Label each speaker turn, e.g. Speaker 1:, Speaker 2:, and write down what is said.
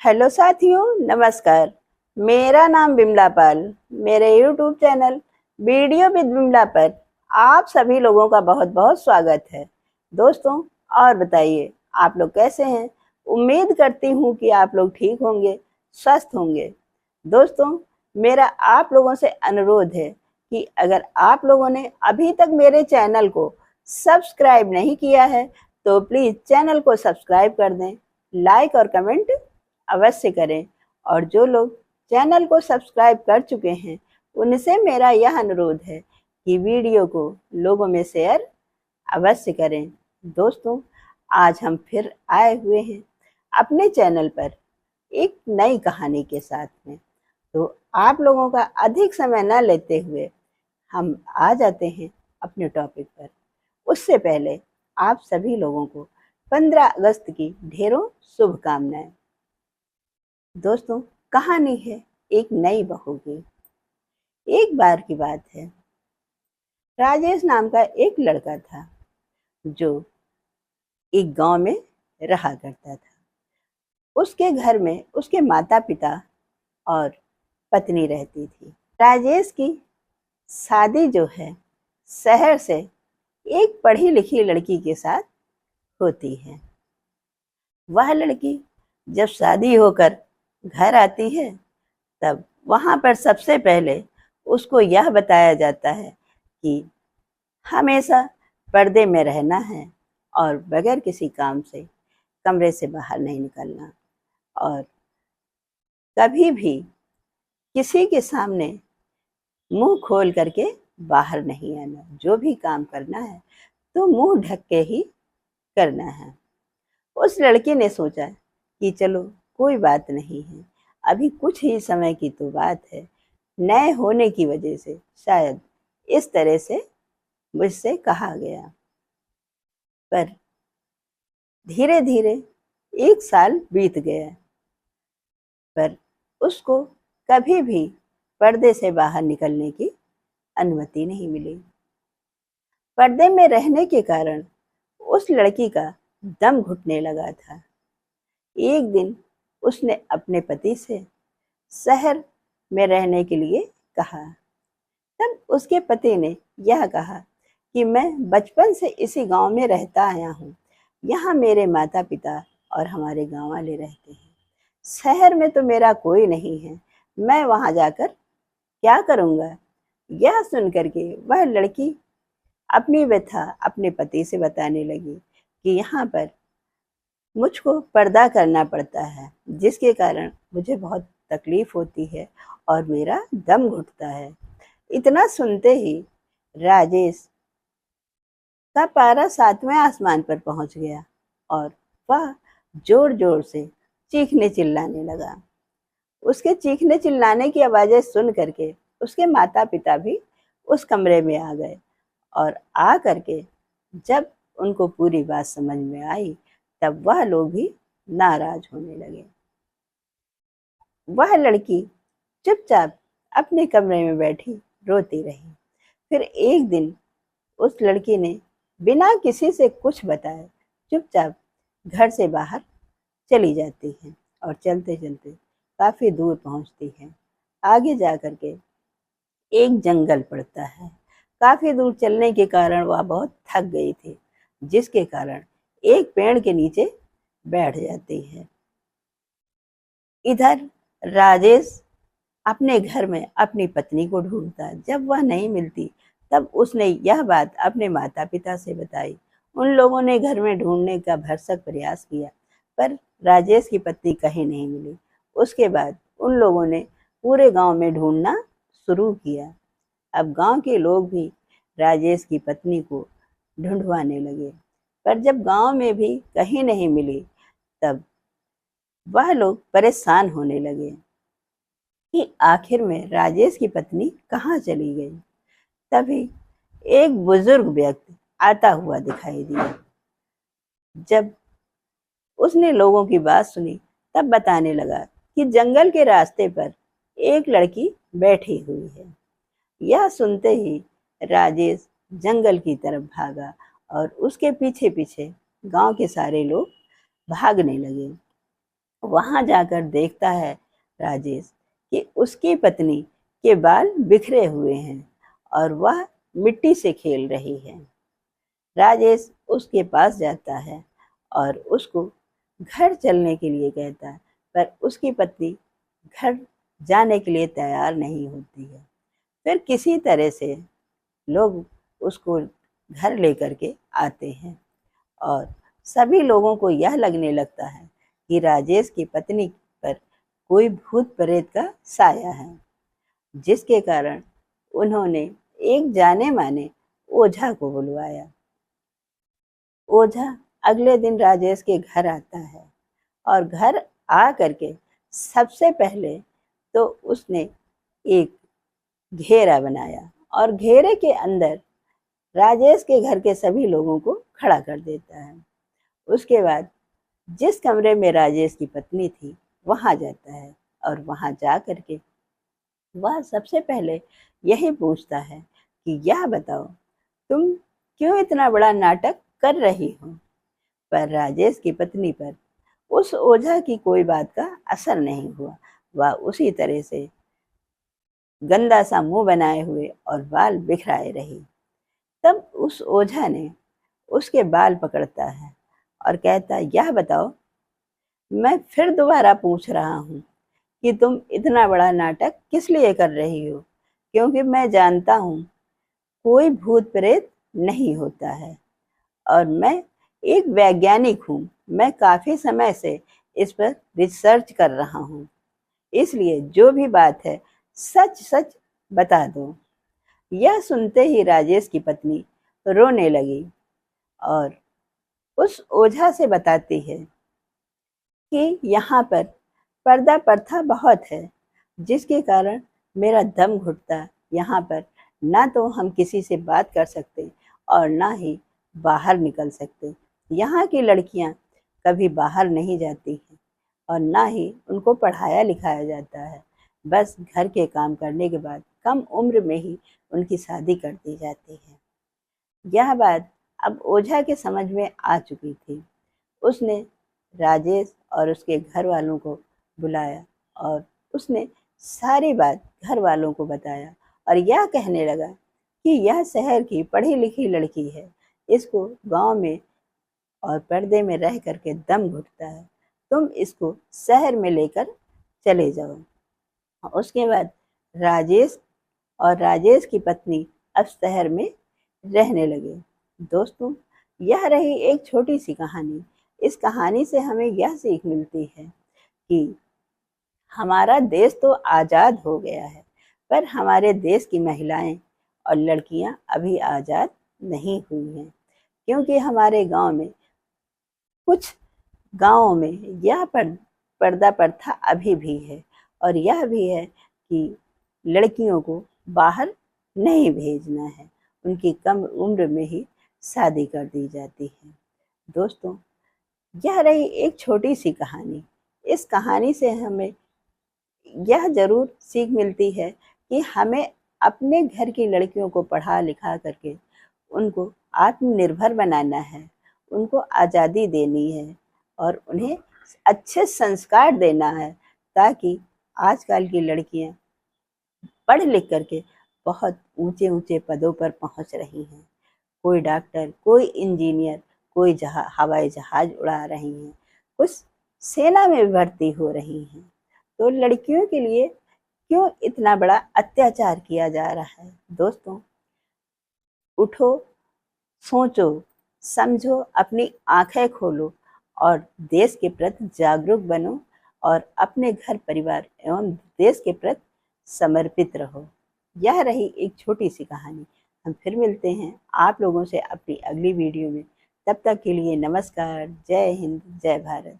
Speaker 1: Hello साथियों, नमस्कार। मेरा नाम बिमला पाल। मेरे YouTube channel video with Bimla पर आप सभी लोगों का बहुत बहुत स्वागत है। दोस्तों, और बताइए आप लोग कैसे हैं। उम्मीद करती हूँ कि आप लोग ठीक होंगे, स्वस्थ होंगे। दोस्तों, मेरा आप लोगों से अनुरोध है कि अगर आप लोगों ने अभी तक मेरे चैनल को सब्सक्राइब नहीं किया है तो प्लीज़ चैनल को सब्सक्राइब कर दें, लाइक और कमेंट अवश्य करें। और जो लोग चैनल को सब्सक्राइब कर चुके हैं उनसे मेरा यह अनुरोध है कि वीडियो को लोगों में शेयर अवश्य करें। दोस्तों, आज हम फिर आए हुए हैं अपने चैनल पर एक नई कहानी के साथ में। तो आप लोगों का अधिक समय न लेते हुए हम आ जाते हैं अपने टॉपिक पर। उससे पहले आप सभी लोगों को 15 अगस्त की ढेरों शुभकामनाएं। दोस्तों, कहानी है एक नई बहू की। एक बार की बात है, राजेश नाम का एक लड़का था जो एक गांव में रहा करता था। उसके घर में उसके माता पिता और पत्नी रहती थी। राजेश की शादी जो है शहर से एक पढ़ी लिखी लड़की के साथ होती है। वह लड़की जब शादी होकर घर आती है तब वहाँ पर सबसे पहले उसको यह बताया जाता है कि हमेशा पर्दे में रहना है और बगैर किसी काम से कमरे से बाहर नहीं निकलना, और कभी भी किसी के सामने मुंह खोल करके बाहर नहीं आना। जो भी काम करना है तो मुंह ढक के ही करना है। उस लड़के ने सोचा कि चलो कोई बात नहीं है, अभी कुछ ही समय की तो बात है, नए होने की वजह से शायद इस तरह से मुझसे कहा गया। पर धीरे धीरे 1 साल बीत गया, पर उसको कभी भी पर्दे से बाहर निकलने की अनुमति नहीं मिली। पर्दे में रहने के कारण उस लड़की का दम घुटने लगा था। एक दिन उसने अपने पति से शहर में रहने के लिए कहा। तब उसके पति ने यह कहा कि मैं बचपन से इसी गांव में रहता आया हूँ, यहाँ मेरे माता पिता और हमारे गांव वाले रहते हैं, शहर में तो मेरा कोई नहीं है, मैं वहाँ जाकर क्या करूँगा। यह सुन करके वह लड़की अपनी व्यथा अपने पति से बताने लगी कि यहाँ पर मुझको पर्दा करना पड़ता है, जिसके कारण मुझे बहुत तकलीफ होती है और मेरा दम घुटता है। इतना सुनते ही राजेश का पारा 7वें आसमान पर पहुंच गया और वह जोर जोर से चीखने चिल्लाने लगा। उसके चीखने चिल्लाने की आवाज़ें सुन करके उसके माता पिता भी उस कमरे में आ गए, और आ करके जब उनको पूरी बात समझ में आई तब वह लोग भी नाराज होने लगे। वह लड़की चुपचाप अपने कमरे में बैठी रोती रही। फिर एक दिन उस लड़की ने बिना किसी से कुछ बताए चुपचाप घर से बाहर चली जाती है और चलते चलते काफ़ी दूर पहुंचती है। आगे जा कर के एक जंगल पड़ता है। काफ़ी दूर चलने के कारण वह बहुत थक गई थी, जिसके कारण एक पेड़ के नीचे बैठ जाती है। इधर राजेश अपने घर में अपनी पत्नी को ढूंढता। जब वह नहीं मिलती तब उसने यह बात अपने माता पिता से बताई। उन लोगों ने घर में ढूंढने का भरसक प्रयास किया, पर राजेश की पत्नी कहीं नहीं मिली। उसके बाद उन लोगों ने पूरे गांव में ढूंढना शुरू किया। अब गांव के लोग भी राजेश की पत्नी को ढूंढवाने लगे, पर जब गांव में भी कहीं नहीं मिली तब वह लोग परेशान होने लगे कि आखिर में राजेश की पत्नी कहाँ चली गई। तभी एक बुजुर्ग व्यक्ति आता हुआ दिखाई दिया। जब उसने लोगों की बात सुनी तब बताने लगा कि जंगल के रास्ते पर एक लड़की बैठी हुई है। यह सुनते ही राजेश जंगल की तरफ भागा और उसके पीछे पीछे गांव के सारे लोग भागने लगे। वहां जाकर देखता है राजेश कि उसकी पत्नी के बाल बिखरे हुए हैं और वह मिट्टी से खेल रही है। राजेश उसके पास जाता है और उसको घर चलने के लिए कहता है, पर उसकी पत्नी घर जाने के लिए तैयार नहीं होती है। फिर किसी तरह से लोग उसको घर लेकर के आते हैं और सभी लोगों को यह लगने लगता है कि राजेश की पत्नी पर कोई भूत प्रेत का साया है, जिसके कारण उन्होंने एक जाने माने ओझा को बुलवाया। ओझा अगले दिन राजेश के घर आता है और घर आ करके सबसे पहले तो उसने एक घेरा बनाया और घेरे के अंदर राजेश के घर के सभी लोगों को खड़ा कर देता है। उसके बाद जिस कमरे में राजेश की पत्नी थी वहां जाता है और वहां जा करके वह सबसे पहले यही पूछता है कि यह बताओ, तुम क्यों इतना बड़ा नाटक कर रही हो। पर राजेश की पत्नी पर उस ओझा की कोई बात का असर नहीं हुआ। वह उसी तरह से गंदा सा मुंह बनाए हुए और बाल बिखराए रही। तब उस ओझा ने उसके बाल पकड़ता है और कहता, यह बताओ, मैं फिर दोबारा पूछ रहा हूँ कि तुम इतना बड़ा नाटक किस लिए कर रही हो, क्योंकि मैं जानता हूँ कोई भूत प्रेत नहीं होता है और मैं एक वैज्ञानिक हूँ। मैं काफी समय से इस पर रिसर्च कर रहा हूँ, इसलिए जो भी बात है सच सच बता दो। यह सुनते ही राजेश की पत्नी रोने लगी और उस ओझा से बताती है कि यहाँ पर पर्दा प्रथा बहुत है, जिसके कारण मेरा दम घुटता। यहाँ पर ना तो हम किसी से बात कर सकते और ना ही बाहर निकल सकते। यहाँ की लड़कियाँ कभी बाहर नहीं जाती हैं और ना ही उनको पढ़ाया लिखाया जाता है। बस घर के काम करने के बाद कम उम्र में ही उनकी शादी कर दी जाती है। यह बात अब ओझा के समझ में आ चुकी थी। उसने राजेश और उसके घर वालों को बुलाया और उसने सारी बात घर वालों को बताया और यह कहने लगा कि यह शहर की पढ़ी लिखी लड़की है, इसको गांव में और पर्दे में रह करके दम घुटता है, तुम इसको शहर में लेकर चले जाओ। उसके बाद राजेश और राजेश की पत्नी अब शहर में रहने लगे। दोस्तों, यह रही एक छोटी सी कहानी। इस कहानी से हमें यह सीख मिलती है कि हमारा देश तो आज़ाद हो गया है, पर हमारे देश की महिलाएं और लड़कियां अभी आज़ाद नहीं हुई हैं, क्योंकि हमारे गांव में कुछ गांवों में यह पर्दा प्रथा अभी भी है और यह भी है कि लड़कियों को बाहर नहीं भेजना है, उनकी कम उम्र में ही शादी कर दी जाती है। दोस्तों, यह रही एक छोटी सी कहानी। इस कहानी से हमें यह ज़रूर सीख मिलती है कि हमें अपने घर की लड़कियों को पढ़ा लिखा करके उनको आत्मनिर्भर बनाना है, उनको आज़ादी देनी है और उन्हें अच्छे संस्कार देना है, ताकि आजकल की लड़कियां पढ़ लिख करके बहुत ऊंचे ऊंचे पदों पर पहुंच रही हैं। कोई डॉक्टर, कोई इंजीनियर, कोई हवाई जहाज उड़ा रही हैं, कुछ सेना में भर्ती हो रही हैं। तो लड़कियों के लिए क्यों इतना बड़ा अत्याचार किया जा रहा है। दोस्तों, उठो, सोचो, समझो, अपनी आंखें खोलो और देश के प्रति जागरूक बनो और अपने घर परिवार एवं देश के प्रति समर्पित रहो। यह रही एक छोटी सी कहानी। हम फिर मिलते हैं आप लोगों से अपनी अगली वीडियो में। तब तक के लिए नमस्कार। जय हिंद, जय भारत।